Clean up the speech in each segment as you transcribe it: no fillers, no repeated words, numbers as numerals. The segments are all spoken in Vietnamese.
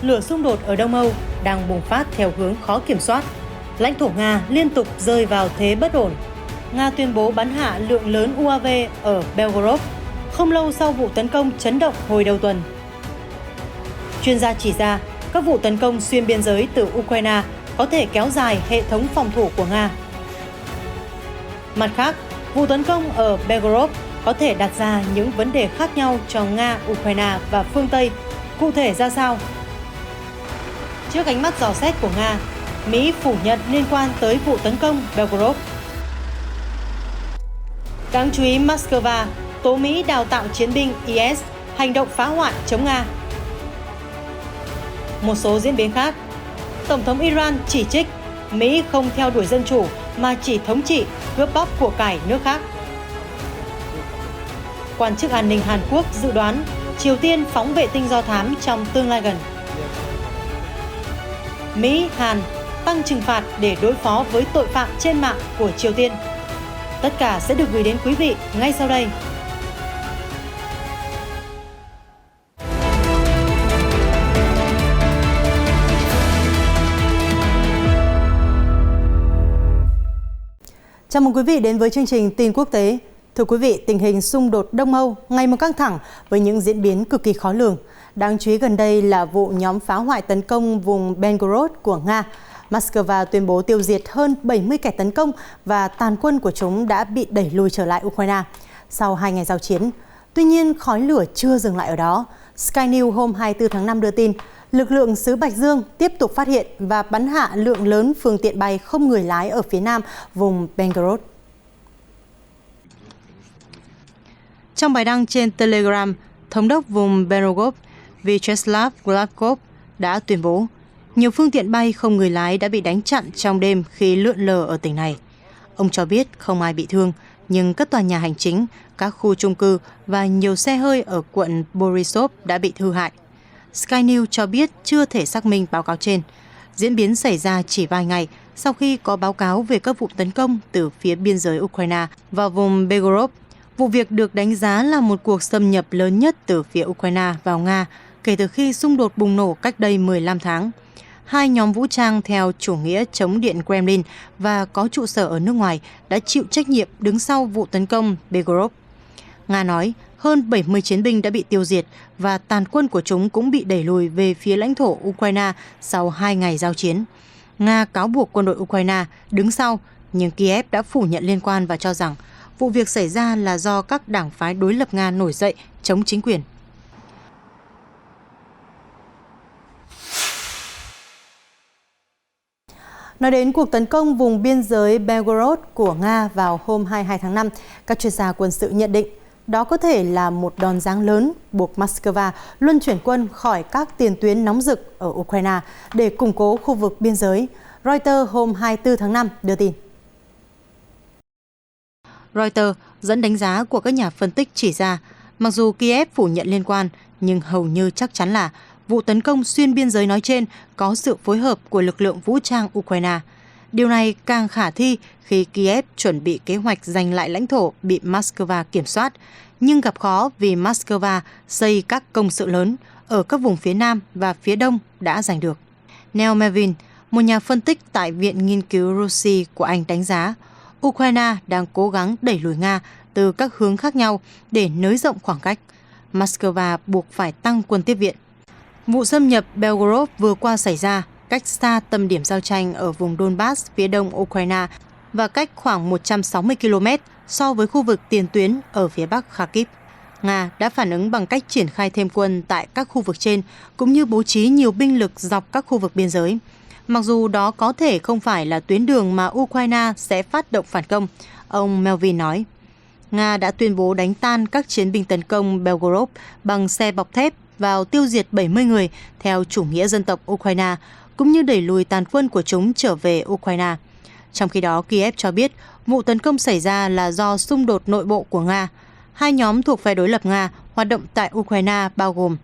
lửa xung đột ở Đông Âu đang bùng phát theo hướng khó kiểm soát. Lãnh thổ Nga liên tục rơi vào thế bất ổn. Nga tuyên bố bắn hạ lượng lớn UAV ở Belgorod, không lâu sau vụ tấn công chấn động hồi đầu tuần. Chuyên gia chỉ ra, các vụ tấn công xuyên biên giới từ Ukraine có thể kéo dài hệ thống phòng thủ của Nga. Mặt khác, vụ tấn công ở Belgorod có thể đặt ra những vấn đề khác nhau cho Nga, Ukraine và phương Tây. Cụ thể ra sao? Trước ánh mắt dò xét của Nga, Mỹ phủ nhận liên quan tới vụ tấn công Belgorod. Đáng chú ý, Moscow tố Mỹ đào tạo chiến binh IS hành động phá hoại chống Nga. Một số diễn biến khác, Tổng thống Iran chỉ trích Mỹ không theo đuổi dân chủ mà chỉ thống trị, cướp bóc của cải nước khác. Quan chức an ninh Hàn Quốc dự đoán Triều Tiên phóng vệ tinh do thám trong tương lai gần. Mỹ, Hàn tăng trừng phạt để đối phó với tội phạm trên mạng của Triều Tiên. Tất cả sẽ được gửi đến quý vị ngay sau đây. Chào mừng quý vị đến với chương trình tin quốc tế. Thưa quý vị, tình hình xung đột Đông Âu ngày một căng thẳng với những diễn biến cực kỳ khó lường. Đáng chú ý gần đây là vụ nhóm phá hoại tấn công vùng Belgorod của Nga. Moscow tuyên bố tiêu diệt hơn 70 kẻ tấn công và tàn quân của chúng đã bị đẩy lùi trở lại Ukraine sau 2 ngày giao chiến. Tuy nhiên, khói lửa chưa dừng lại ở đó. Sky News hôm 24 tháng 5 đưa tin, lực lượng xứ Bạch Dương tiếp tục phát hiện và bắn hạ lượng lớn phương tiện bay không người lái ở phía nam vùng Belgorod. Trong bài đăng trên Telegram, Thống đốc vùng Belgorod Vyacheslav Gladkov đã tuyên bố nhiều phương tiện bay không người lái đã bị đánh chặn trong đêm khi lượn lờ ở tỉnh này. Ông cho biết không ai bị thương, nhưng các tòa nhà hành chính, các khu chung cư và nhiều xe hơi ở quận Borisov đã bị hư hại. Sky News cho biết chưa thể xác minh báo cáo trên. Diễn biến xảy ra chỉ vài ngày sau khi có báo cáo về các vụ tấn công từ phía biên giới Ukraine vào vùng Belgorod. Vụ việc được đánh giá là một cuộc xâm nhập lớn nhất từ phía Ukraine vào Nga kể từ khi xung đột bùng nổ cách đây 15 tháng. Hai nhóm vũ trang theo chủ nghĩa chống điện Kremlin và có trụ sở ở nước ngoài đã chịu trách nhiệm đứng sau vụ tấn công Belgorod. Nga nói hơn 70 chiến binh đã bị tiêu diệt và tàn quân của chúng cũng bị đẩy lùi về phía lãnh thổ Ukraine sau 2 ngày giao chiến. Nga cáo buộc quân đội Ukraine đứng sau, nhưng Kiev đã phủ nhận liên quan và cho rằng vụ việc xảy ra là do các đảng phái đối lập Nga nổi dậy chống chính quyền. Nói đến cuộc tấn công vùng biên giới Belgorod của Nga vào hôm 22 tháng 5, các chuyên gia quân sự nhận định đó có thể là một đòn giáng lớn buộc Moscow luân chuyển quân khỏi các tiền tuyến nóng rực ở Ukraine để củng cố khu vực biên giới. Reuters hôm 24 tháng 5 đưa tin. Reuters dẫn đánh giá của các nhà phân tích chỉ ra, mặc dù Kiev phủ nhận liên quan, nhưng hầu như chắc chắn là vụ tấn công xuyên biên giới nói trên có sự phối hợp của lực lượng vũ trang Ukraine. Điều này càng khả thi khi Kiev chuẩn bị kế hoạch giành lại lãnh thổ bị Moscow kiểm soát, nhưng gặp khó vì Moscow xây các công sự lớn ở các vùng phía Nam và phía Đông đã giành được. Neil Melvin, một nhà phân tích tại Viện Nghiên cứu Russia của Anh đánh giá, Ukraine đang cố gắng đẩy lùi Nga từ các hướng khác nhau để nới rộng khoảng cách. Moscow buộc phải tăng quân tiếp viện. Vụ xâm nhập Belgorod vừa qua xảy ra cách xa tâm điểm giao tranh ở vùng Donbass phía đông Ukraine và cách khoảng 160 km so với khu vực tiền tuyến ở phía bắc Kharkiv. Nga đã phản ứng bằng cách triển khai thêm quân tại các khu vực trên, cũng như bố trí nhiều binh lực dọc các khu vực biên giới. Mặc dù đó có thể không phải là tuyến đường mà Ukraine sẽ phát động phản công, ông Melvin nói. Nga đã tuyên bố đánh tan các chiến binh tấn công Belgorod bằng xe bọc thép vào tiêu diệt 70 người theo chủ nghĩa dân tộc Ukraine, cũng như đẩy lùi tàn quân của chúng trở về Ukraine. Trong khi đó, Kiev cho biết vụ tấn công xảy ra là do xung đột nội bộ của Nga. Hai nhóm thuộc phe đối lập Nga hoạt động tại Ukraine bao gồm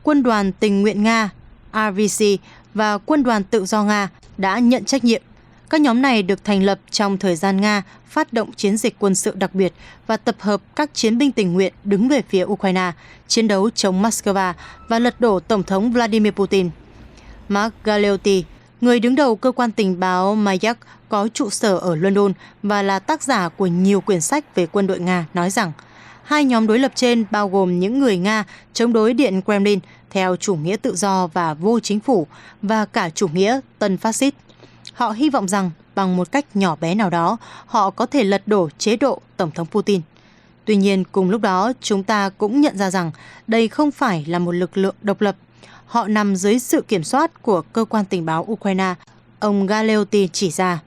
Quân đoàn Tình nguyện Nga, RVC và Quân đoàn Tự do Nga đã nhận trách nhiệm. Các nhóm này được thành lập trong thời gian Nga phát động chiến dịch quân sự đặc biệt và tập hợp các chiến binh tình nguyện đứng về phía Ukraine, chiến đấu chống Moscow và lật đổ Tổng thống Vladimir Putin. Mark Galeotti, người đứng đầu cơ quan tình báo Mayak có trụ sở ở London và là tác giả của nhiều quyển sách về quân đội Nga, nói rằng hai nhóm đối lập trên bao gồm những người Nga chống đối Điện Kremlin theo chủ nghĩa tự do và vô chính phủ và cả chủ nghĩa tân phát xít. Họ hy vọng rằng bằng một cách nhỏ bé nào đó, họ có thể lật đổ chế độ Tổng thống Putin. Tuy nhiên, cùng lúc đó, chúng ta cũng nhận ra rằng đây không phải là một lực lượng độc lập. Họ nằm dưới sự kiểm soát của cơ quan tình báo Ukraine, ông Galeotti chỉ ra.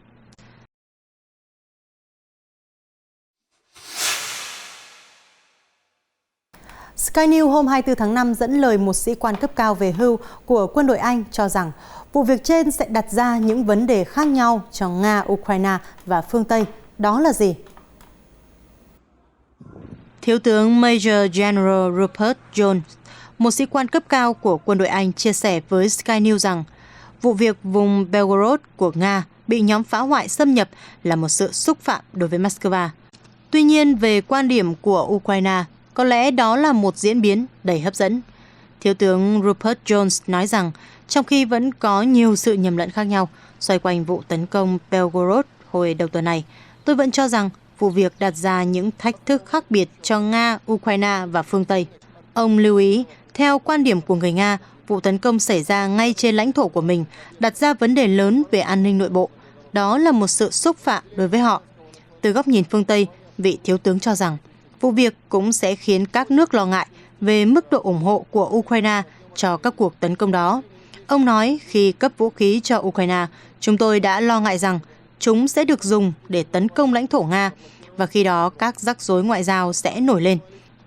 Sky News hôm 24 tháng 5 dẫn lời một sĩ quan cấp cao về hưu của quân đội Anh cho rằng vụ việc trên sẽ đặt ra những vấn đề khác nhau cho Nga, Ukraine và phương Tây. Đó là gì? Thiếu tướng Major General Rupert Jones, một sĩ quan cấp cao của quân đội Anh, chia sẻ với Sky News rằng vụ việc vùng Belgorod của Nga bị nhóm phá hoại xâm nhập là một sự xúc phạm đối với Moscow. Tuy nhiên, về quan điểm của Ukraine, có lẽ đó là một diễn biến đầy hấp dẫn. Thiếu tướng Rupert Jones nói rằng trong khi vẫn có nhiều sự nhầm lẫn khác nhau xoay quanh vụ tấn công Belgorod hồi đầu tuần này, tôi vẫn cho rằng vụ việc đặt ra những thách thức khác biệt cho Nga, Ukraine và phương Tây. Ông lưu ý, theo quan điểm của người Nga, vụ tấn công xảy ra ngay trên lãnh thổ của mình đặt ra vấn đề lớn về an ninh nội bộ. Đó là một sự xúc phạm đối với họ. Từ góc nhìn phương Tây, vị thiếu tướng cho rằng vụ việc cũng sẽ khiến các nước lo ngại về mức độ ủng hộ của Ukraine cho các cuộc tấn công đó. Ông nói khi cấp vũ khí cho Ukraine, chúng tôi đã lo ngại rằng chúng sẽ được dùng để tấn công lãnh thổ Nga và khi đó các rắc rối ngoại giao sẽ nổi lên.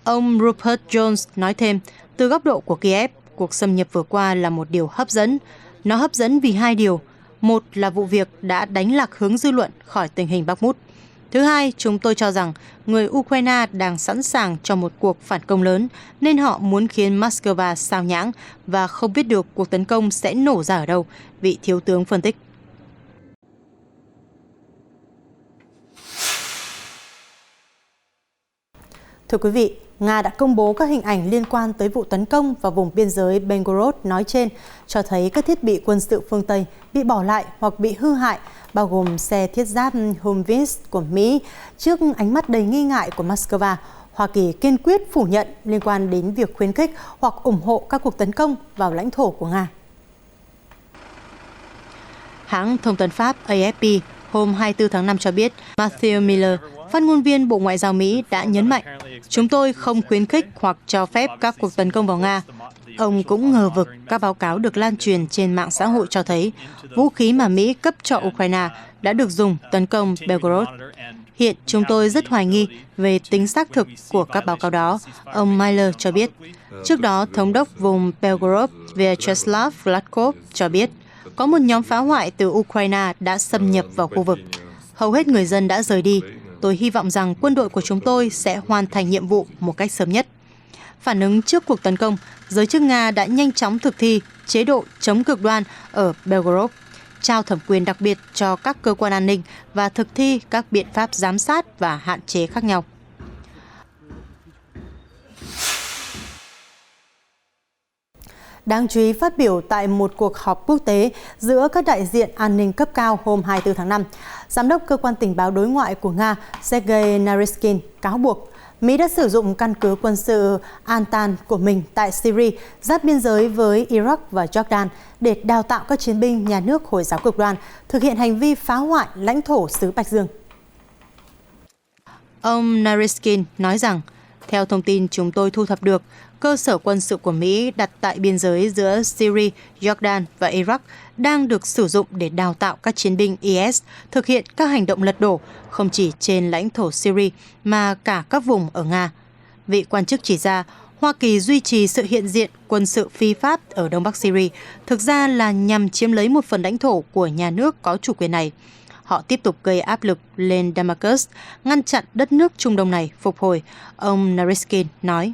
Ông Rupert Jones nói thêm, từ góc độ của Kiev, cuộc xâm nhập vừa qua là một điều hấp dẫn. Nó hấp dẫn vì hai điều. Một là vụ việc đã đánh lạc hướng dư luận khỏi tình hình Bakhmut. Thứ hai, chúng tôi cho rằng người Ukraine đang sẵn sàng cho một cuộc phản công lớn nên họ muốn khiến Moscow sao nhãng và không biết được cuộc tấn công sẽ nổ ra ở đâu, vị thiếu tướng phân tích. Thưa quý vị, Nga đã công bố các hình ảnh liên quan tới vụ tấn công vào vùng biên giới Belgorod nói trên, cho thấy các thiết bị quân sự phương Tây bị bỏ lại hoặc bị hư hại, bao gồm xe thiết giáp Humvee của Mỹ. Trước ánh mắt đầy nghi ngại của Moscow, Hoa Kỳ kiên quyết phủ nhận liên quan đến việc khuyến khích hoặc ủng hộ các cuộc tấn công vào lãnh thổ của Nga. Hãng thông tấn Pháp AFP hôm 24 tháng 5 cho biết Matthew Miller, phát ngôn viên Bộ Ngoại giao Mỹ đã nhấn mạnh, chúng tôi không khuyến khích hoặc cho phép các cuộc tấn công vào Nga. Ông cũng ngờ vực các báo cáo được lan truyền trên mạng xã hội cho thấy vũ khí mà Mỹ cấp cho Ukraine đã được dùng tấn công Belgorod. Hiện chúng tôi rất hoài nghi về tính xác thực của các báo cáo đó, ông Miller cho biết. Trước đó, thống đốc vùng Belgorod Vyacheslav Gladkov cho biết có một nhóm phá hoại từ Ukraine đã xâm nhập vào khu vực. Hầu hết người dân đã rời đi. Tôi hy vọng rằng quân đội của chúng tôi sẽ hoàn thành nhiệm vụ một cách sớm nhất. Phản ứng trước cuộc tấn công, giới chức Nga đã nhanh chóng thực thi chế độ chống cực đoan ở Belgorod, trao thẩm quyền đặc biệt cho các cơ quan an ninh và thực thi các biện pháp giám sát và hạn chế khác nhau. Đáng chú ý phát biểu tại một cuộc họp quốc tế giữa các đại diện an ninh cấp cao hôm 24 tháng 5, Giám đốc Cơ quan Tình báo Đối ngoại của Nga Sergei Naryshkin cáo buộc Mỹ đã sử dụng căn cứ quân sự Antan của mình tại Syria, giáp biên giới với Iraq và Jordan để đào tạo các chiến binh nhà nước Hồi giáo cực đoan thực hiện hành vi phá hoại lãnh thổ xứ Bạch Dương. Ông Naryshkin nói rằng, theo thông tin chúng tôi thu thập được, cơ sở quân sự của Mỹ đặt tại biên giới giữa Syria, Jordan và Iraq đang được sử dụng để đào tạo các chiến binh IS thực hiện các hành động lật đổ không chỉ trên lãnh thổ Syria mà cả các vùng ở Nga. Vị quan chức chỉ ra, Hoa Kỳ duy trì sự hiện diện quân sự phi pháp ở Đông Bắc Syria thực ra là nhằm chiếm lấy một phần lãnh thổ của nhà nước có chủ quyền này. Họ tiếp tục gây áp lực lên Damascus, ngăn chặn đất nước Trung Đông này phục hồi, ông Naryshkin nói.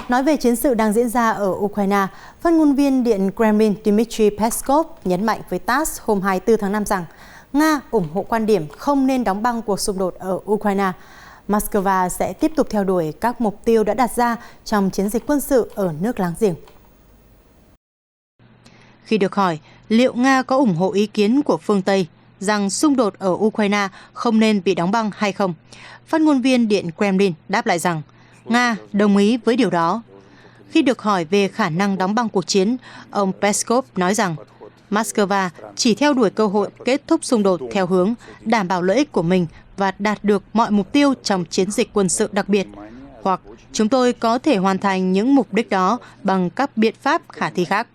Nói về chiến sự đang diễn ra ở Ukraine, phát ngôn viên Điện Kremlin Dmitry Peskov nhấn mạnh với TASS hôm 24 tháng 5 rằng Nga ủng hộ quan điểm không nên đóng băng cuộc xung đột ở Ukraine. Moscow sẽ tiếp tục theo đuổi các mục tiêu đã đặt ra trong chiến dịch quân sự ở nước láng giềng. Khi được hỏi liệu Nga có ủng hộ ý kiến của phương Tây rằng xung đột ở Ukraine không nên bị đóng băng hay không, phát ngôn viên Điện Kremlin đáp lại rằng Nga đồng ý với điều đó. Khi được hỏi về khả năng đóng băng cuộc chiến, ông Peskov nói rằng Moscow chỉ theo đuổi cơ hội kết thúc xung đột theo hướng đảm bảo lợi ích của mình và đạt được mọi mục tiêu trong chiến dịch quân sự đặc biệt, hoặc chúng tôi có thể hoàn thành những mục đích đó bằng các biện pháp khả thi khác.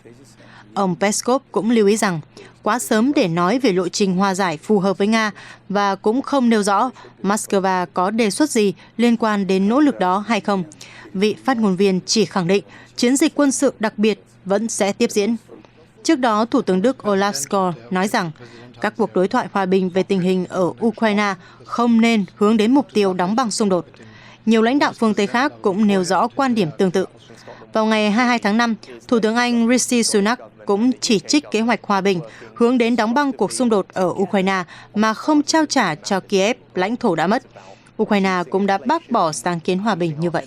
Ông Peskov cũng lưu ý rằng quá sớm để nói về lộ trình hòa giải phù hợp với Nga và cũng không nêu rõ Moscow có đề xuất gì liên quan đến nỗ lực đó hay không. Vị phát ngôn viên chỉ khẳng định chiến dịch quân sự đặc biệt vẫn sẽ tiếp diễn. Trước đó, Thủ tướng Đức Olaf Scholz nói rằng các cuộc đối thoại hòa bình về tình hình ở Ukraine không nên hướng đến mục tiêu đóng băng xung đột. Nhiều lãnh đạo phương Tây khác cũng nêu rõ quan điểm tương tự. Vào ngày 22 tháng 5, Thủ tướng Anh Rishi Sunak cũng chỉ trích kế hoạch hòa bình hướng đến đóng băng cuộc xung đột ở Ukraine mà không trao trả cho Kiev lãnh thổ đã mất. Ukraine cũng đã bác bỏ sáng kiến hòa bình như vậy.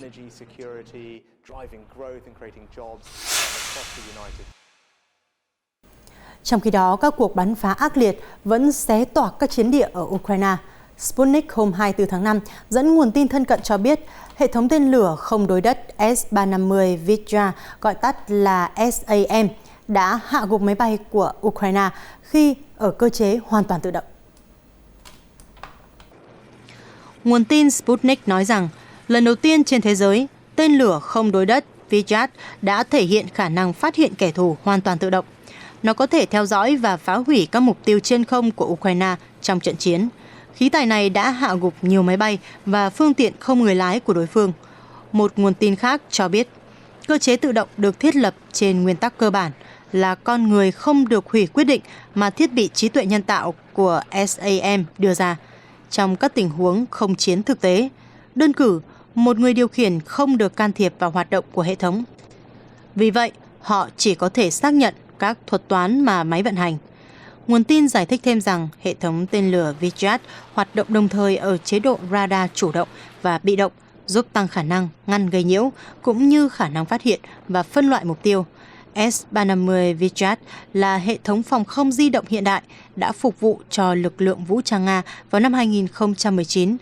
Trong khi đó, các cuộc bắn phá ác liệt vẫn xé toạc các chiến địa ở Ukraine. Sputnik hôm 24 tháng 5 dẫn nguồn tin thân cận cho biết hệ thống tên lửa không đối đất S-350 Vyazma, gọi tắt là SAM, đã hạ gục máy bay của Ukraine khi ở cơ chế hoàn toàn tự động. Nguồn tin Sputnik nói rằng lần đầu tiên trên thế giới, tên lửa không đối đất Vyazma đã thể hiện khả năng phát hiện kẻ thù hoàn toàn tự động. Nó có thể theo dõi và phá hủy các mục tiêu trên không của Ukraine trong trận chiến. Khí tài này đã hạ gục nhiều máy bay và phương tiện không người lái của đối phương. Một nguồn tin khác cho biết, cơ chế tự động được thiết lập trên nguyên tắc cơ bản là con người không được hủy quyết định mà thiết bị trí tuệ nhân tạo của SAM đưa ra. Trong các tình huống không chiến thực tế, đơn cử, một người điều khiển không được can thiệp vào hoạt động của hệ thống. Vì vậy, họ chỉ có thể xác nhận các thuật toán mà máy vận hành. Nguồn tin giải thích thêm rằng hệ thống tên lửa Vyazma hoạt động đồng thời ở chế độ radar chủ động và bị động, giúp tăng khả năng ngăn gây nhiễu cũng như khả năng phát hiện và phân loại mục tiêu. S-350 Vyazma là hệ thống phòng không di động hiện đại đã phục vụ cho lực lượng vũ trang Nga vào năm 2019.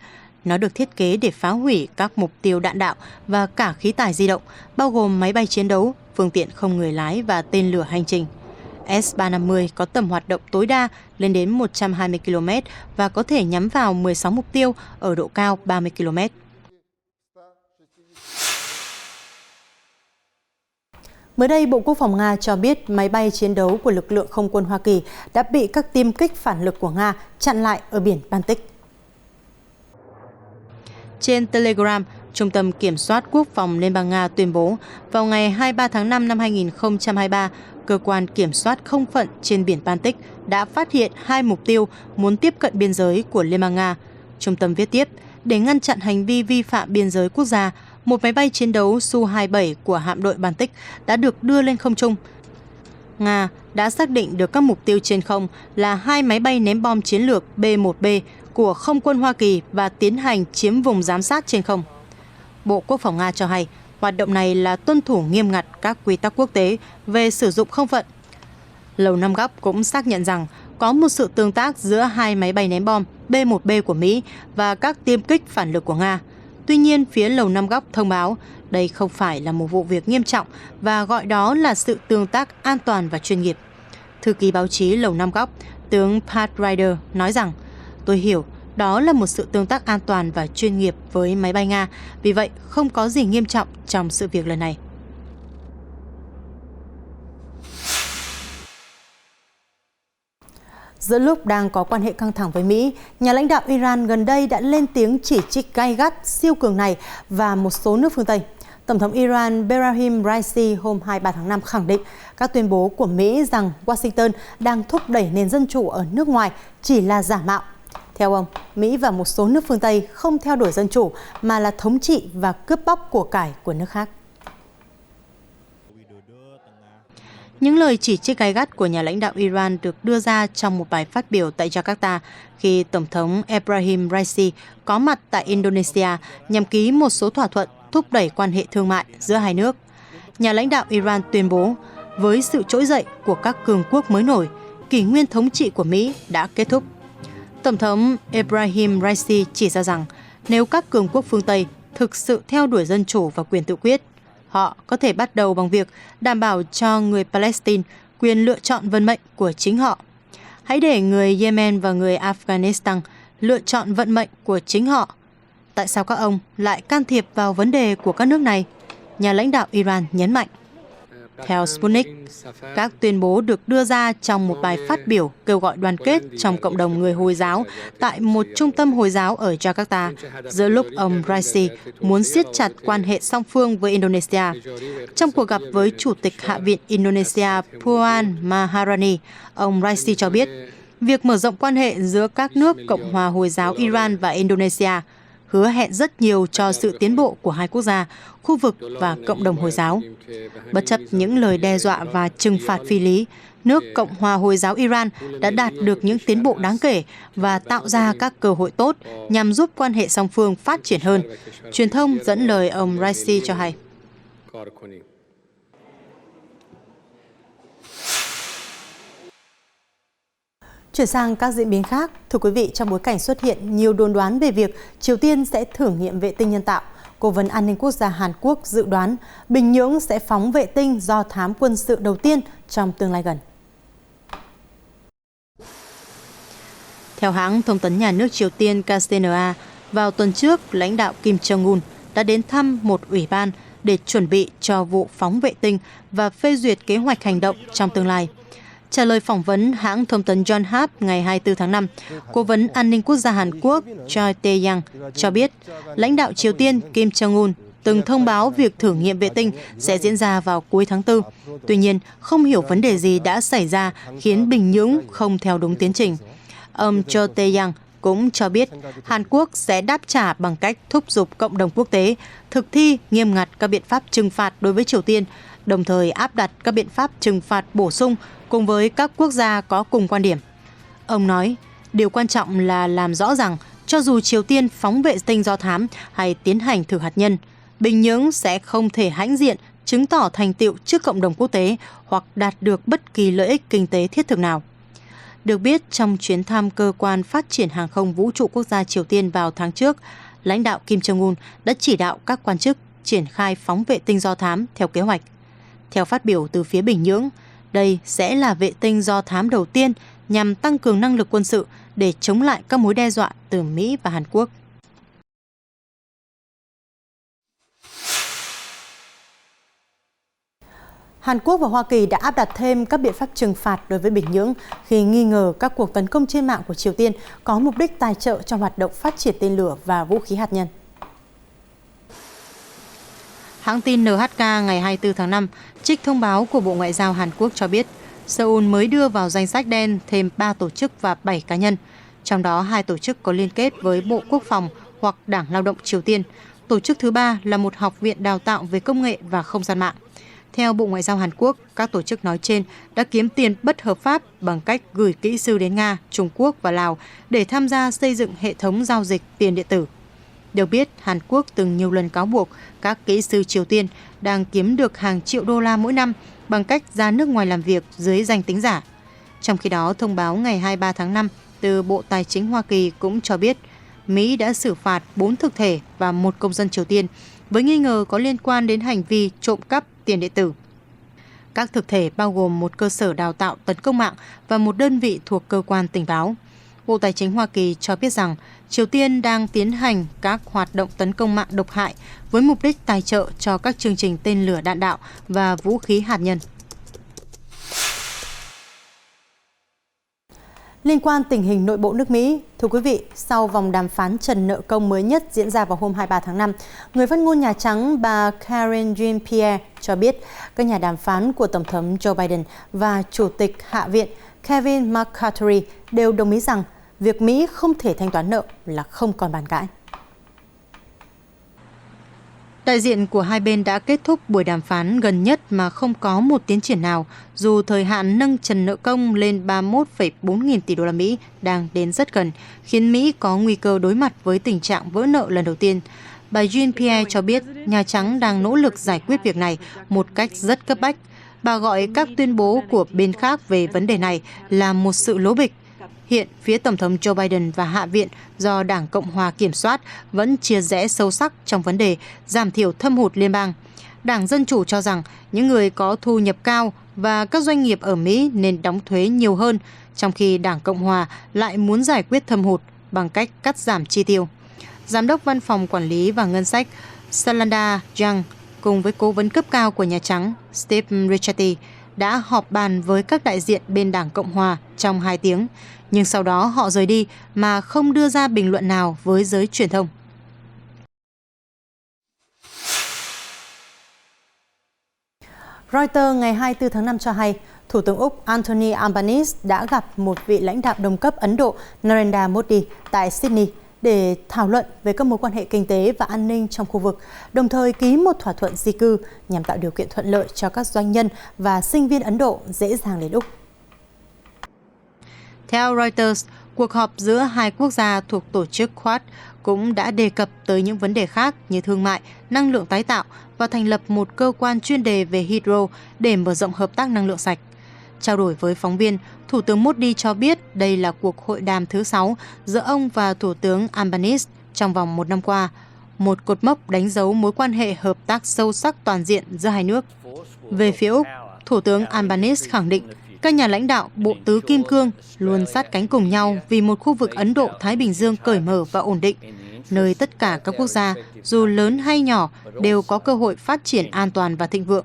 Nó được thiết kế để phá hủy các mục tiêu đạn đạo và cả khí tài di động, bao gồm máy bay chiến đấu, phương tiện không người lái và tên lửa hành trình. S-350 có tầm hoạt động tối đa lên đến 120 km và có thể nhắm vào 16 mục tiêu ở độ cao 30 km. Mới đây, Bộ Quốc phòng Nga cho biết máy bay chiến đấu của lực lượng không quân Hoa Kỳ đã bị các tiêm kích phản lực của Nga chặn lại ở biển Baltic. Trên Telegram, Trung tâm Kiểm soát Quốc phòng Liên bang Nga tuyên bố vào ngày 23 tháng 5 năm 2023, cơ quan kiểm soát không phận trên biển Baltic đã phát hiện 2 mục tiêu muốn tiếp cận biên giới của Liên bang Nga. Trung tâm viết tiếp, để ngăn chặn hành vi vi phạm biên giới quốc gia, một máy bay chiến đấu Su-27 của hạm đội Baltic đã được đưa lên không trung. Nga đã xác định được các mục tiêu trên không là 2 máy bay ném bom chiến lược B-1B của không quân Hoa Kỳ và tiến hành chiếm vùng giám sát trên không. Bộ Quốc phòng Nga cho hay, hoạt động này là tuân thủ nghiêm ngặt các quy tắc quốc tế về sử dụng không phận. Lầu Năm Góc cũng xác nhận rằng có một sự tương tác giữa 2 máy bay ném bom B-1B của Mỹ và các tiêm kích phản lực của Nga. Tuy nhiên, phía Lầu Năm Góc thông báo đây không phải là một vụ việc nghiêm trọng và gọi đó là sự tương tác an toàn và chuyên nghiệp. Thư ký báo chí Lầu Năm Góc, tướng Pat Ryder nói rằng, tôi hiểu đó là một sự tương tác an toàn và chuyên nghiệp với máy bay Nga, vì vậy không có gì nghiêm trọng trong sự việc lần này. Giữa lúc đang có quan hệ căng thẳng với Mỹ, nhà lãnh đạo Iran gần đây đã lên tiếng chỉ trích gay gắt siêu cường này và một số nước phương Tây. Tổng thống Iran Ebrahim Raisi hôm 23 tháng 5 khẳng định các tuyên bố của Mỹ rằng Washington đang thúc đẩy nền dân chủ ở nước ngoài chỉ là giả mạo. Theo ông, Mỹ và một số nước phương Tây không theo đuổi dân chủ mà là thống trị và cướp bóc của cải của nước khác. Những lời chỉ trích gay gắt của nhà lãnh đạo Iran được đưa ra trong một bài phát biểu tại Jakarta khi Tổng thống Ebrahim Raisi có mặt tại Indonesia nhằm ký một số thỏa thuận thúc đẩy quan hệ thương mại giữa hai nước. Nhà lãnh đạo Iran tuyên bố, với sự trỗi dậy của các cường quốc mới nổi, kỷ nguyên thống trị của Mỹ đã kết thúc. Tổng thống Ebrahim Raisi chỉ ra rằng nếu các cường quốc phương Tây thực sự theo đuổi dân chủ và quyền tự quyết, họ có thể bắt đầu bằng việc đảm bảo cho người Palestine quyền lựa chọn vận mệnh của chính họ. Hãy để người Yemen và người Afghanistan lựa chọn vận mệnh của chính họ. Tại sao các ông lại can thiệp vào vấn đề của các nước này? Nhà lãnh đạo Iran nhấn mạnh. Theo Sputnik, các tuyên bố được đưa ra trong một bài phát biểu kêu gọi đoàn kết trong cộng đồng người Hồi giáo tại một trung tâm Hồi giáo ở Jakarta, giữa lúc ông Raisi muốn siết chặt quan hệ song phương với Indonesia. Trong cuộc gặp với Chủ tịch Hạ viện Indonesia Puan Maharani, ông Raisi cho biết, việc mở rộng quan hệ giữa các nước Cộng hòa Hồi giáo Iran và Indonesia hứa hẹn rất nhiều cho sự tiến bộ của hai quốc gia, khu vực và cộng đồng Hồi giáo. Bất chấp những lời đe dọa và trừng phạt phi lý, nước Cộng hòa Hồi giáo Iran đã đạt được những tiến bộ đáng kể và tạo ra các cơ hội tốt nhằm giúp quan hệ song phương phát triển hơn. Truyền thông dẫn lời ông Raisi cho hay. Chuyển sang các diễn biến khác, thưa quý vị, trong bối cảnh xuất hiện nhiều đồn đoán về việc Triều Tiên sẽ thử nghiệm vệ tinh nhân tạo, Cố vấn An ninh Quốc gia Hàn Quốc dự đoán Bình Nhưỡng sẽ phóng vệ tinh do thám quân sự đầu tiên trong tương lai gần. Theo hãng thông tấn nhà nước Triều Tiên KCNA, vào tuần trước, lãnh đạo Kim Jong-un đã đến thăm một ủy ban để chuẩn bị cho vụ phóng vệ tinh và phê duyệt kế hoạch hành động trong tương lai. Trả lời phỏng vấn hãng thông tấn Yonhap ngày 24 tháng 5, Cố vấn An ninh Quốc gia Hàn Quốc Choi Tae-yang cho biết lãnh đạo Triều Tiên Kim Jong-un từng thông báo việc thử nghiệm vệ tinh sẽ diễn ra vào cuối tháng 4. Tuy nhiên, không hiểu vấn đề gì đã xảy ra khiến Bình Nhưỡng không theo đúng tiến trình. Ông Choi Tae-yang cũng cho biết Hàn Quốc sẽ đáp trả bằng cách thúc giục cộng đồng quốc tế thực thi nghiêm ngặt các biện pháp trừng phạt đối với Triều Tiên, đồng thời áp đặt các biện pháp trừng phạt bổ sung cùng với các quốc gia có cùng quan điểm. Ông nói, điều quan trọng là làm rõ rằng cho dù Triều Tiên phóng vệ tinh do thám hay tiến hành thử hạt nhân, Bình Nhưỡng sẽ không thể hãnh diện chứng tỏ thành tựu trước cộng đồng quốc tế hoặc đạt được bất kỳ lợi ích kinh tế thiết thực nào. Được biết, trong chuyến thăm cơ quan phát triển hàng không vũ trụ quốc gia Triều Tiên vào tháng trước, lãnh đạo Kim Jong-un đã chỉ đạo các quan chức triển khai phóng vệ tinh do thám theo kế hoạch. Theo phát biểu từ phía Bình Nhưỡng, đây sẽ là vệ tinh do thám đầu tiên nhằm tăng cường năng lực quân sự để chống lại các mối đe dọa từ Mỹ và Hàn Quốc. Hàn Quốc và Hoa Kỳ đã áp đặt thêm các biện pháp trừng phạt đối với Bình Nhưỡng khi nghi ngờ các cuộc tấn công trên mạng của Triều Tiên có mục đích tài trợ cho hoạt động phát triển tên lửa và vũ khí hạt nhân. Hãng tin NHK ngày 24 tháng 5 trích thông báo của Bộ Ngoại giao Hàn Quốc cho biết Seoul mới đưa vào danh sách đen thêm 3 tổ chức và 7 cá nhân, trong đó 2 tổ chức có liên kết với Bộ Quốc phòng hoặc Đảng Lao động Triều Tiên. Tổ chức thứ 3 là một học viện đào tạo về công nghệ và không gian mạng. Theo Bộ Ngoại giao Hàn Quốc, các tổ chức nói trên đã kiếm tiền bất hợp pháp bằng cách gửi kỹ sư đến Nga, Trung Quốc và Lào để tham gia xây dựng hệ thống giao dịch tiền điện tử. Được biết, Hàn Quốc từng nhiều lần cáo buộc các kỹ sư Triều Tiên đang kiếm được hàng triệu đô la mỗi năm bằng cách ra nước ngoài làm việc dưới danh tính giả. Trong khi đó, thông báo ngày 23 tháng 5 từ Bộ Tài chính Hoa Kỳ cũng cho biết Mỹ đã xử phạt 4 thực thể và 1 công dân Triều Tiên với nghi ngờ có liên quan đến hành vi trộm cắp tiền điện tử. Các thực thể bao gồm một cơ sở đào tạo tấn công mạng và một đơn vị thuộc cơ quan tình báo. Bộ Tài chính Hoa Kỳ cho biết rằng Triều Tiên đang tiến hành các hoạt động tấn công mạng độc hại với mục đích tài trợ cho các chương trình tên lửa đạn đạo và vũ khí hạt nhân. Liên quan tình hình nội bộ nước Mỹ, thưa quý vị, sau vòng đàm phán trần nợ công mới nhất diễn ra vào hôm 23 tháng 5, người phát ngôn Nhà Trắng bà Karine Jean-Pierre cho biết các nhà đàm phán của Tổng thống Joe Biden và Chủ tịch Hạ viện Kevin McCarthy đều đồng ý rằng việc Mỹ không thể thanh toán nợ là không còn bàn cãi. Đại diện của hai bên đã kết thúc buổi đàm phán gần nhất mà không có một tiến triển nào, dù thời hạn nâng trần nợ công lên 31,4 nghìn tỷ đô la Mỹ đang đến rất gần, khiến Mỹ có nguy cơ đối mặt với tình trạng vỡ nợ lần đầu tiên. Bà Jean-Pierre cho biết Nhà Trắng đang nỗ lực giải quyết việc này một cách rất cấp bách. Bà gọi các tuyên bố của bên khác về vấn đề này là một sự lố bịch. Hiện, phía Tổng thống Joe Biden và Hạ viện do Đảng Cộng hòa kiểm soát vẫn chia rẽ sâu sắc trong vấn đề giảm thiểu thâm hụt liên bang. Đảng Dân Chủ cho rằng những người có thu nhập cao và các doanh nghiệp ở Mỹ nên đóng thuế nhiều hơn, trong khi Đảng Cộng hòa lại muốn giải quyết thâm hụt bằng cách cắt giảm chi tiêu. Giám đốc Văn phòng Quản lý và Ngân sách Shalanda Young cùng với cố vấn cấp cao của Nhà Trắng Steve Ricchetti đã họp bàn với các đại diện bên Đảng Cộng hòa trong 2 tiếng, nhưng sau đó họ rời đi mà không đưa ra bình luận nào với giới truyền thông. Reuters ngày 24 tháng 5 cho hay, Thủ tướng Úc Anthony Albanese đã gặp một vị lãnh đạo đồng cấp Ấn Độ Narendra Modi tại Sydney để thảo luận về các mối quan hệ kinh tế và an ninh trong khu vực, đồng thời ký một thỏa thuận di cư nhằm tạo điều kiện thuận lợi cho các doanh nhân và sinh viên Ấn Độ dễ dàng đến Úc. Theo Reuters, cuộc họp giữa hai quốc gia thuộc tổ chức Quad cũng đã đề cập tới những vấn đề khác như thương mại, năng lượng tái tạo và thành lập một cơ quan chuyên đề về hydro để mở rộng hợp tác năng lượng sạch. Trao đổi với phóng viên, Thủ tướng Modi cho biết đây là cuộc hội đàm thứ 6 giữa ông và Thủ tướng Albanese trong vòng 1 năm qua, một cột mốc đánh dấu mối quan hệ hợp tác sâu sắc toàn diện giữa hai nước. Về phía Úc, Thủ tướng Albanese khẳng định các nhà lãnh đạo Bộ Tứ Kim Cương luôn sát cánh cùng nhau vì một khu vực Ấn Độ-Thái Bình Dương cởi mở và ổn định, nơi tất cả các quốc gia, dù lớn hay nhỏ, đều có cơ hội phát triển an toàn và thịnh vượng.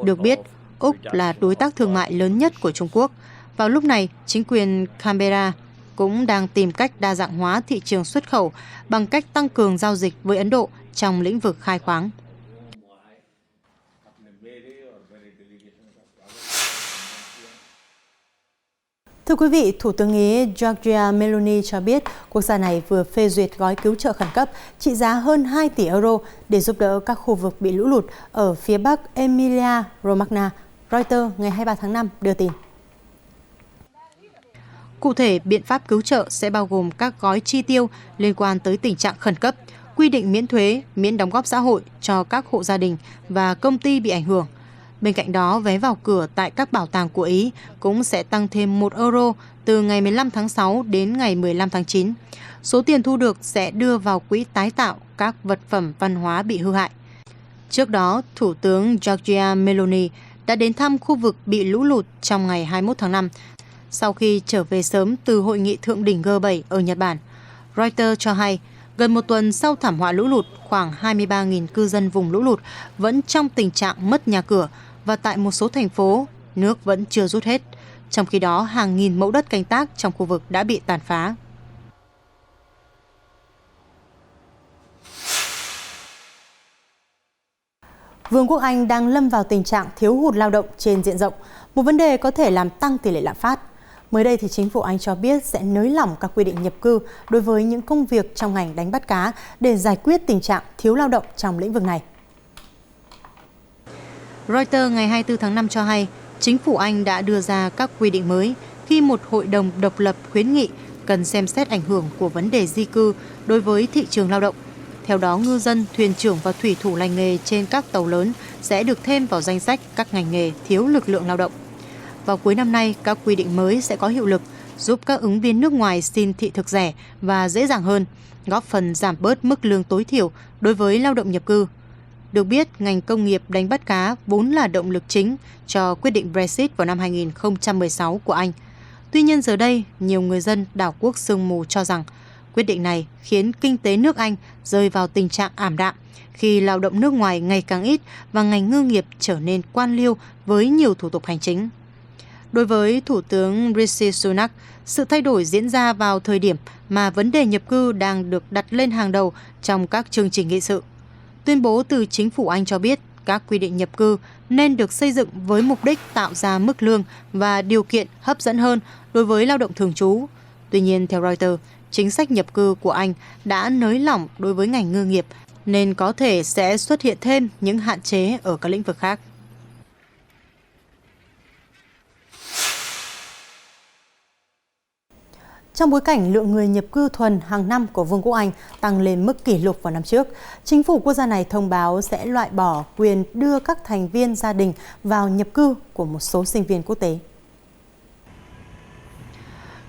Được biết, Úc là đối tác thương mại lớn nhất của Trung Quốc. Vào lúc này, chính quyền Canberra cũng đang tìm cách đa dạng hóa thị trường xuất khẩu bằng cách tăng cường giao dịch với Ấn Độ trong lĩnh vực khai khoáng. Thưa quý vị, Thủ tướng Ý Giorgia Meloni cho biết quốc gia này vừa phê duyệt gói cứu trợ khẩn cấp trị giá hơn 2 tỷ euro để giúp đỡ các khu vực bị lũ lụt ở phía bắc Emilia-Romagna. Reuters ngày 23 tháng 5 đưa tin. Cụ thể, biện pháp cứu trợ sẽ bao gồm các gói chi tiêu liên quan tới tình trạng khẩn cấp, quy định miễn thuế, miễn đóng góp xã hội cho các hộ gia đình và công ty bị ảnh hưởng. Bên cạnh đó, vé vào cửa tại các bảo tàng của Ý cũng sẽ tăng thêm 1 euro từ ngày 15 tháng 6 đến ngày 15 tháng 9. Số tiền thu được sẽ đưa vào quỹ tái tạo các vật phẩm văn hóa bị hư hại. Trước đó, Thủ tướng Giorgia Meloni đã đến thăm khu vực bị lũ lụt trong ngày 21 tháng 5, sau khi trở về sớm từ hội nghị thượng đỉnh G7 ở Nhật Bản. Reuters cho hay, gần 1 tuần sau thảm họa lũ lụt, khoảng 23.000 cư dân vùng lũ lụt vẫn trong tình trạng mất nhà cửa và tại một số thành phố, nước vẫn chưa rút hết. Trong khi đó, hàng nghìn mẫu đất canh tác trong khu vực đã bị tàn phá. Vương quốc Anh đang lâm vào tình trạng thiếu hụt lao động trên diện rộng, một vấn đề có thể làm tăng tỷ lệ lạm phát. Mới đây thì chính phủ Anh cho biết sẽ nới lỏng các quy định nhập cư đối với những công việc trong ngành đánh bắt cá để giải quyết tình trạng thiếu lao động trong lĩnh vực này. Reuters ngày 24 tháng 5 cho hay, chính phủ Anh đã đưa ra các quy định mới khi một hội đồng độc lập khuyến nghị cần xem xét ảnh hưởng của vấn đề di cư đối với thị trường lao động. Theo đó, ngư dân, thuyền trưởng và thủy thủ lành nghề trên các tàu lớn sẽ được thêm vào danh sách các ngành nghề thiếu lực lượng lao động. Vào cuối năm nay, các quy định mới sẽ có hiệu lực, giúp các ứng viên nước ngoài xin thị thực rẻ và dễ dàng hơn, góp phần giảm bớt mức lương tối thiểu đối với lao động nhập cư. Được biết, ngành công nghiệp đánh bắt cá vốn là động lực chính cho quyết định Brexit vào năm 2016 của Anh. Tuy nhiên giờ đây, nhiều người dân đảo quốc sương mù cho rằng quyết định này khiến kinh tế nước Anh rơi vào tình trạng ảm đạm khi lao động nước ngoài ngày càng ít và ngành ngư nghiệp trở nên quan liêu với nhiều thủ tục hành chính. Đối với Thủ tướng Rishi Sunak, sự thay đổi diễn ra vào thời điểm mà vấn đề nhập cư đang được đặt lên hàng đầu trong các chương trình nghị sự. Tuyên bố từ chính phủ Anh cho biết các quy định nhập cư nên được xây dựng với mục đích tạo ra mức lương và điều kiện hấp dẫn hơn đối với lao động thường trú. Tuy nhiên, theo Reuters, chính sách nhập cư của Anh đã nới lỏng đối với ngành ngư nghiệp nên có thể sẽ xuất hiện thêm những hạn chế ở các lĩnh vực khác. Trong bối cảnh lượng người nhập cư thuần hàng năm của Vương quốc Anh tăng lên mức kỷ lục vào năm trước, chính phủ quốc gia này thông báo sẽ loại bỏ quyền đưa các thành viên gia đình vào nhập cư của một số sinh viên quốc tế.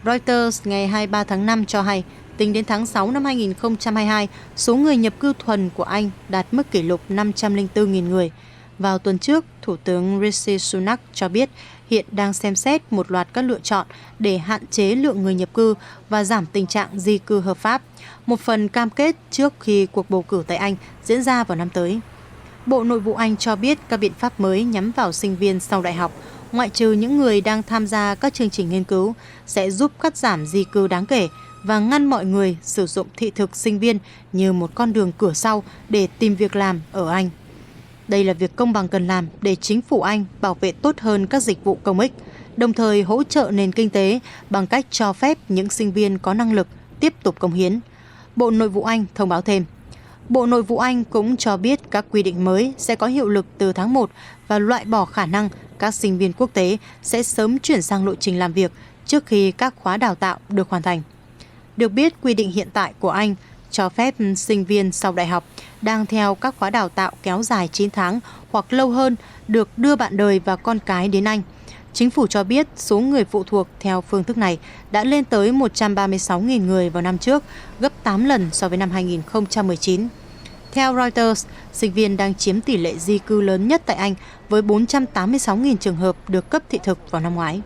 Reuters ngày 23 tháng 5 cho hay, tính đến tháng 6 năm 2022, số người nhập cư thuần của Anh đạt mức kỷ lục 504.000 người. Vào tuần trước, Thủ tướng Rishi Sunak cho biết hiện đang xem xét một loạt các lựa chọn để hạn chế lượng người nhập cư và giảm tình trạng di cư hợp pháp, một phần cam kết trước khi cuộc bầu cử tại Anh diễn ra vào năm tới. Bộ Nội vụ Anh cho biết các biện pháp mới nhắm vào sinh viên sau đại học, ngoại trừ những người đang tham gia các chương trình nghiên cứu, sẽ giúp cắt giảm di cư đáng kể và ngăn mọi người sử dụng thị thực sinh viên như một con đường cửa sau để tìm việc làm ở Anh. Đây là việc công bằng cần làm để chính phủ Anh bảo vệ tốt hơn các dịch vụ công ích, đồng thời hỗ trợ nền kinh tế bằng cách cho phép những sinh viên có năng lực tiếp tục cống hiến. Bộ Nội vụ Anh thông báo thêm. Bộ Nội vụ Anh cũng cho biết các quy định mới sẽ có hiệu lực từ tháng 1 và loại bỏ khả năng các sinh viên quốc tế sẽ sớm chuyển sang lộ trình làm việc trước khi các khóa đào tạo được hoàn thành. Được biết, quy định hiện tại của Anh cho phép sinh viên sau đại học đang theo các khóa đào tạo kéo dài 9 tháng hoặc lâu hơn được đưa bạn đời và con cái đến Anh. Chính phủ cho biết số người phụ thuộc theo phương thức này đã lên tới 136.000 người vào năm trước, gấp 8 lần so với năm 2019. Theo Reuters, sinh viên đang chiếm tỷ lệ di cư lớn nhất tại Anh với 486.000 trường hợp được cấp thị thực vào năm ngoái.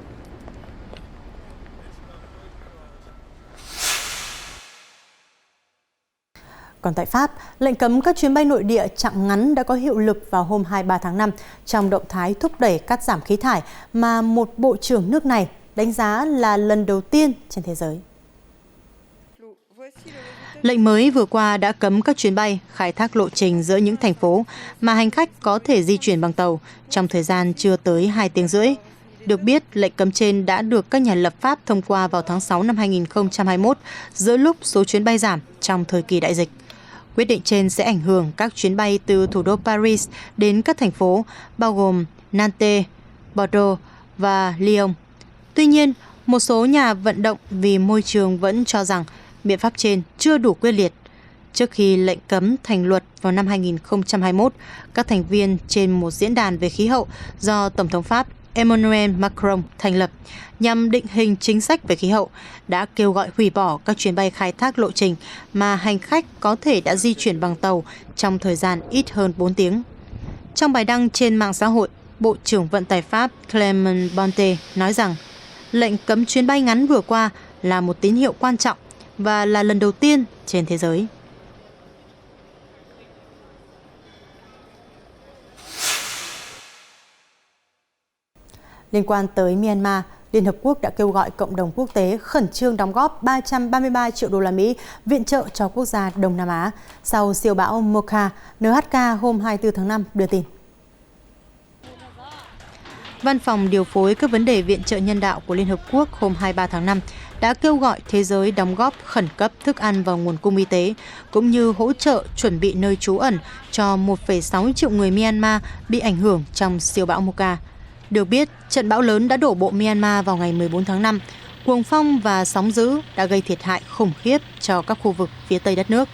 Còn tại Pháp, lệnh cấm các chuyến bay nội địa chặng ngắn đã có hiệu lực vào hôm 23 tháng 5 trong động thái thúc đẩy cắt giảm khí thải mà một bộ trưởng nước này đánh giá là lần đầu tiên trên thế giới. Lệnh mới vừa qua đã cấm các chuyến bay khai thác lộ trình giữa những thành phố mà hành khách có thể di chuyển bằng tàu trong thời gian chưa tới 2 tiếng rưỡi. Được biết, lệnh cấm trên đã được các nhà lập pháp thông qua vào tháng 6 năm 2021 giữa lúc số chuyến bay giảm trong thời kỳ đại dịch. Quyết định trên sẽ ảnh hưởng các chuyến bay từ thủ đô Paris đến các thành phố bao gồm Nantes, Bordeaux và Lyon. Tuy nhiên, một số nhà vận động vì môi trường vẫn cho rằng biện pháp trên chưa đủ quyết liệt. Trước khi lệnh cấm thành luật vào năm 2021, các thành viên trên một diễn đàn về khí hậu do Tổng thống Pháp Emmanuel Macron thành lập nhằm định hình chính sách về khí hậu đã kêu gọi hủy bỏ các chuyến bay khai thác lộ trình mà hành khách có thể đã di chuyển bằng tàu trong thời gian ít hơn 4 tiếng. Trong bài đăng trên mạng xã hội, Bộ trưởng Vận tải Pháp Clément Bonte nói rằng lệnh cấm chuyến bay ngắn vừa qua là một tín hiệu quan trọng và là lần đầu tiên trên thế giới. Liên quan tới Myanmar, Liên Hợp Quốc đã kêu gọi cộng đồng quốc tế khẩn trương đóng góp 333 triệu đô la Mỹ viện trợ cho quốc gia Đông Nam Á sau siêu bão Mocha, NHK hôm 24 tháng 5 đưa tin. Văn phòng điều phối các vấn đề viện trợ nhân đạo của Liên Hợp Quốc hôm 23 tháng 5 đã kêu gọi thế giới đóng góp khẩn cấp thức ăn vào nguồn cung y tế, cũng như hỗ trợ chuẩn bị nơi trú ẩn cho 1,6 triệu người Myanmar bị ảnh hưởng trong siêu bão Mocha. Được biết, trận bão lớn đã đổ bộ Myanmar vào ngày 14 tháng 5. Cuồng phong và sóng dữ đã gây thiệt hại khủng khiếp cho các khu vực phía tây đất nước.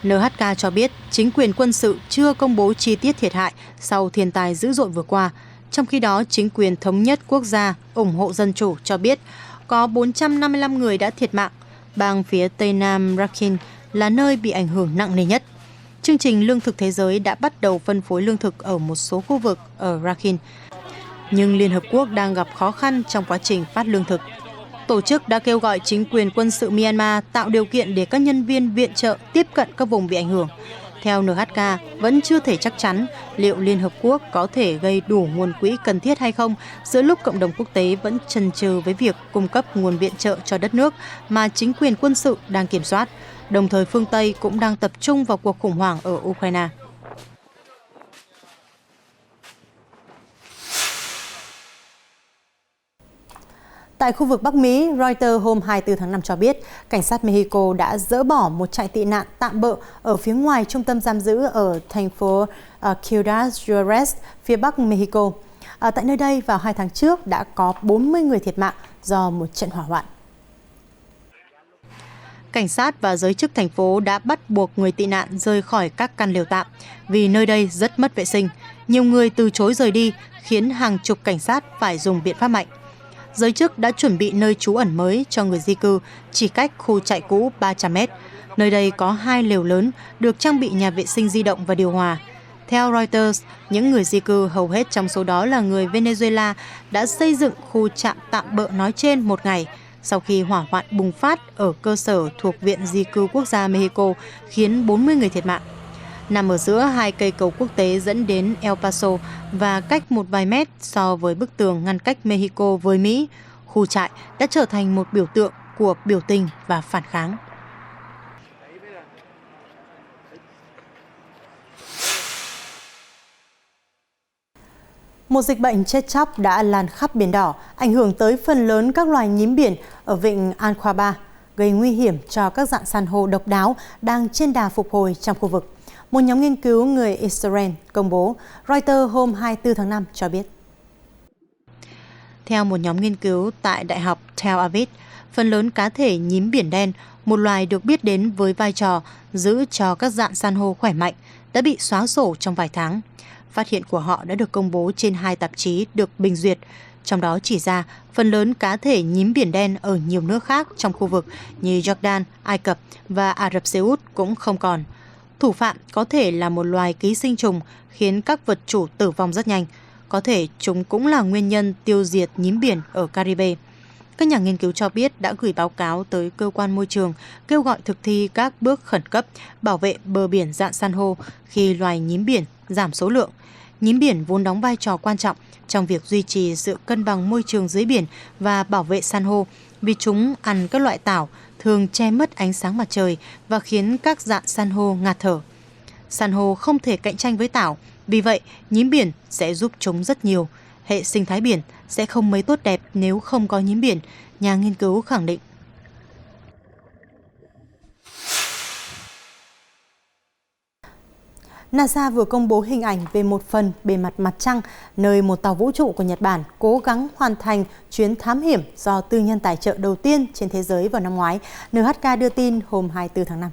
NHK cho biết chính quyền quân sự chưa công bố chi tiết thiệt hại sau thiên tai dữ dội vừa qua. Trong khi đó, chính quyền thống nhất quốc gia ủng hộ dân chủ cho biết có 455 người đã thiệt mạng. Bang phía tây nam Rakhine là nơi bị ảnh hưởng nặng nề nhất. Chương trình Lương thực Thế giới đã bắt đầu phân phối lương thực ở một số khu vực ở Rakhine. Nhưng Liên Hợp Quốc đang gặp khó khăn trong quá trình phát lương thực. Tổ chức đã kêu gọi chính quyền quân sự Myanmar tạo điều kiện để các nhân viên viện trợ tiếp cận các vùng bị ảnh hưởng. Theo NHK, vẫn chưa thể chắc chắn liệu Liên Hợp Quốc có thể gây đủ nguồn quỹ cần thiết hay không giữa lúc cộng đồng quốc tế vẫn chần chừ với việc cung cấp nguồn viện trợ cho đất nước mà chính quyền quân sự đang kiểm soát. Đồng thời phương Tây cũng đang tập trung vào cuộc khủng hoảng ở Ukraine. Tại khu vực Bắc Mỹ, Reuters hôm 24 tháng 5 cho biết, cảnh sát Mexico đã dỡ bỏ một trại tị nạn tạm bợ ở phía ngoài trung tâm giam giữ ở thành phố Ciudad Juárez, phía Bắc Mexico. Tại nơi đây, vào 2 tháng trước, đã có 40 người thiệt mạng do một trận hỏa hoạn. Cảnh sát và giới chức thành phố đã bắt buộc người tị nạn rời khỏi các căn lều tạm vì nơi đây rất mất vệ sinh. Nhiều người từ chối rời đi, khiến hàng chục cảnh sát phải dùng biện pháp mạnh. Giới chức đã chuẩn bị nơi trú ẩn mới cho người di cư chỉ cách khu trại cũ 300 mét. Nơi đây có 2 lều lớn được trang bị nhà vệ sinh di động và điều hòa. Theo Reuters, những người di cư, hầu hết trong số đó là người Venezuela, đã xây dựng khu trạm tạm bợ nói trên một ngày sau khi hỏa hoạn bùng phát ở cơ sở thuộc Viện Di cư Quốc gia Mexico, khiến 40 người thiệt mạng. Nằm ở giữa 2 cây cầu quốc tế dẫn đến El Paso và cách một vài mét so với bức tường ngăn cách Mexico với Mỹ, khu trại đã trở thành một biểu tượng của biểu tình và phản kháng. Một dịch bệnh chết chóc đã lan khắp Biển Đỏ, ảnh hưởng tới phần lớn các loài nhím biển ở vịnh Aqaba, gây nguy hiểm cho các rạn san hô độc đáo đang trên đà phục hồi trong khu vực. Một nhóm nghiên cứu người Israel công bố, Reuters hôm 24 tháng 5 cho biết. Theo một nhóm nghiên cứu tại Đại học Tel Aviv, phần lớn cá thể nhím biển đen, một loài được biết đến với vai trò giữ cho các rạn san hô khỏe mạnh, đã bị xóa sổ trong vài tháng. Phát hiện của họ đã được công bố trên 2 tạp chí được bình duyệt, trong đó chỉ ra phần lớn cá thể nhím biển đen ở nhiều nước khác trong khu vực như Jordan, Ai Cập và Ả Rập Xê Út cũng không còn. Thủ phạm có thể là một loài ký sinh trùng khiến các vật chủ tử vong rất nhanh. Có thể chúng cũng là nguyên nhân tiêu diệt nhím biển ở Caribe. Các nhà nghiên cứu cho biết đã gửi báo cáo tới cơ quan môi trường kêu gọi thực thi các bước khẩn cấp bảo vệ bờ biển rạn san hô khi loài nhím biển giảm số lượng. Nhím biển vốn đóng vai trò quan trọng trong việc duy trì sự cân bằng môi trường dưới biển và bảo vệ san hô vì chúng ăn các loại tảo thường che mất ánh sáng mặt trời và khiến các rạn san hô ngạt thở. San hô không thể cạnh tranh với tảo, vì vậy nhím biển sẽ giúp chúng rất nhiều. Hệ sinh thái biển sẽ không mấy tốt đẹp nếu không có nhím biển, nhà nghiên cứu khẳng định. NASA vừa công bố hình ảnh về một phần bề mặt mặt trăng, nơi một tàu vũ trụ của Nhật Bản cố gắng hoàn thành chuyến thám hiểm do tư nhân tài trợ đầu tiên trên thế giới vào năm ngoái, NHK đưa tin hôm 24 tháng 5.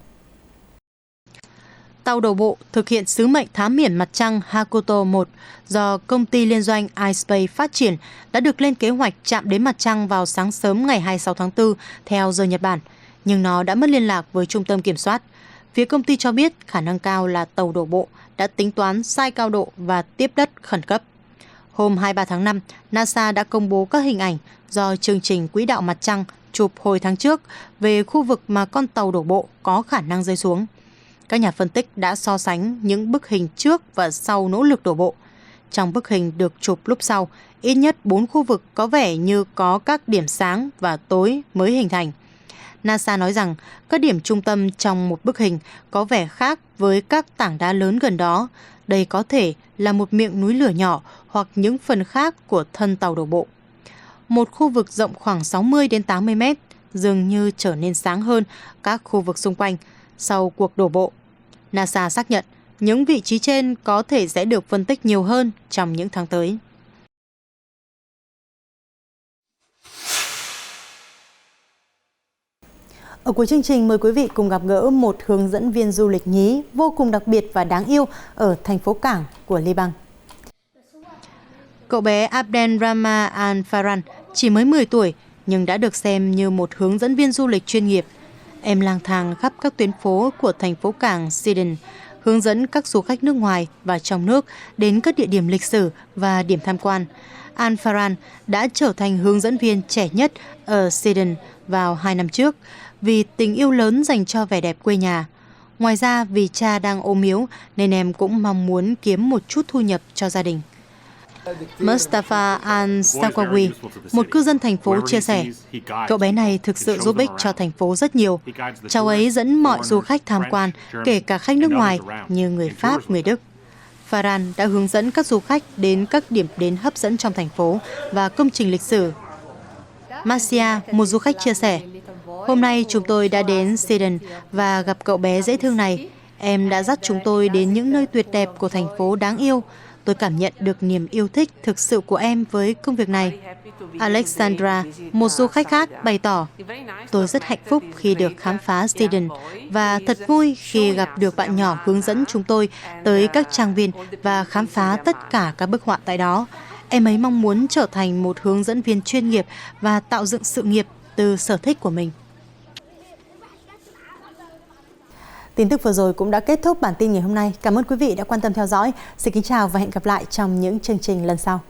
Tàu đổ bộ thực hiện sứ mệnh thám hiểm mặt trăng Hakuto 1 do công ty liên doanh iSpace phát triển đã được lên kế hoạch chạm đến mặt trăng vào sáng sớm ngày 26 tháng 4 theo giờ Nhật Bản, nhưng nó đã mất liên lạc với trung tâm kiểm soát. Phía công ty cho biết khả năng cao là tàu đổ bộ đã tính toán sai cao độ và tiếp đất khẩn cấp. Hôm 23 tháng 5, NASA đã công bố các hình ảnh do chương trình Quỹ đạo Mặt Trăng chụp hồi tháng trước về khu vực mà con tàu đổ bộ có khả năng rơi xuống. Các nhà phân tích đã so sánh những bức hình trước và sau nỗ lực đổ bộ. Trong bức hình được chụp lúc sau, ít nhất 4 khu vực có vẻ như có các điểm sáng và tối mới hình thành. NASA nói rằng các điểm trung tâm trong một bức hình có vẻ khác với các tảng đá lớn gần đó. Đây có thể là một miệng núi lửa nhỏ hoặc những phần khác của thân tàu đổ bộ. Một khu vực rộng khoảng 60 đến 80 mét dường như trở nên sáng hơn các khu vực xung quanh sau cuộc đổ bộ. NASA xác nhận những vị trí trên có thể sẽ được phân tích nhiều hơn trong những tháng tới. Ở cuối chương trình, mời quý vị cùng gặp gỡ một hướng dẫn viên du lịch nhí vô cùng đặc biệt và đáng yêu ở thành phố cảng của Liban. Cậu bé Abdelrahman Al-Farhan chỉ mới 10 tuổi nhưng đã được xem như một hướng dẫn viên du lịch chuyên nghiệp. Em lang thang khắp các tuyến phố của thành phố cảng Sidon, hướng dẫn các du khách nước ngoài và trong nước đến các địa điểm lịch sử và điểm tham quan. Al-Farhan đã trở thành hướng dẫn viên trẻ nhất ở Sidon vào 2 năm trước vì tình yêu lớn dành cho vẻ đẹp quê nhà. Ngoài ra, vì cha đang ốm yếu nên em cũng mong muốn kiếm một chút thu nhập cho gia đình. Mustafa Al-Saqawi, một cư dân thành phố chia sẻ, cậu bé này thực sự giúp ích cho thành phố rất nhiều. Cháu ấy dẫn mọi du khách tham quan, kể cả khách nước ngoài như người Pháp, người Đức. Farhan đã hướng dẫn các du khách đến các điểm đến hấp dẫn trong thành phố và công trình lịch sử. Marcia, một du khách chia sẻ, hôm nay chúng tôi đã đến Sweden và gặp cậu bé dễ thương này. Em đã dắt chúng tôi đến những nơi tuyệt đẹp của thành phố đáng yêu. Tôi cảm nhận được niềm yêu thích thực sự của em với công việc này. Alexandra, một du khách khác, bày tỏ, tôi rất hạnh phúc khi được khám phá Sweden và thật vui khi gặp được bạn nhỏ hướng dẫn chúng tôi tới các trang viên và khám phá tất cả các bức họa tại đó. Em ấy mong muốn trở thành một hướng dẫn viên chuyên nghiệp và tạo dựng sự nghiệp từ sở thích của mình. Tin tức vừa rồi cũng đã kết thúc bản tin ngày hôm nay. Cảm ơn quý vị đã quan tâm theo dõi. Xin kính chào và hẹn gặp lại trong những chương trình lần sau.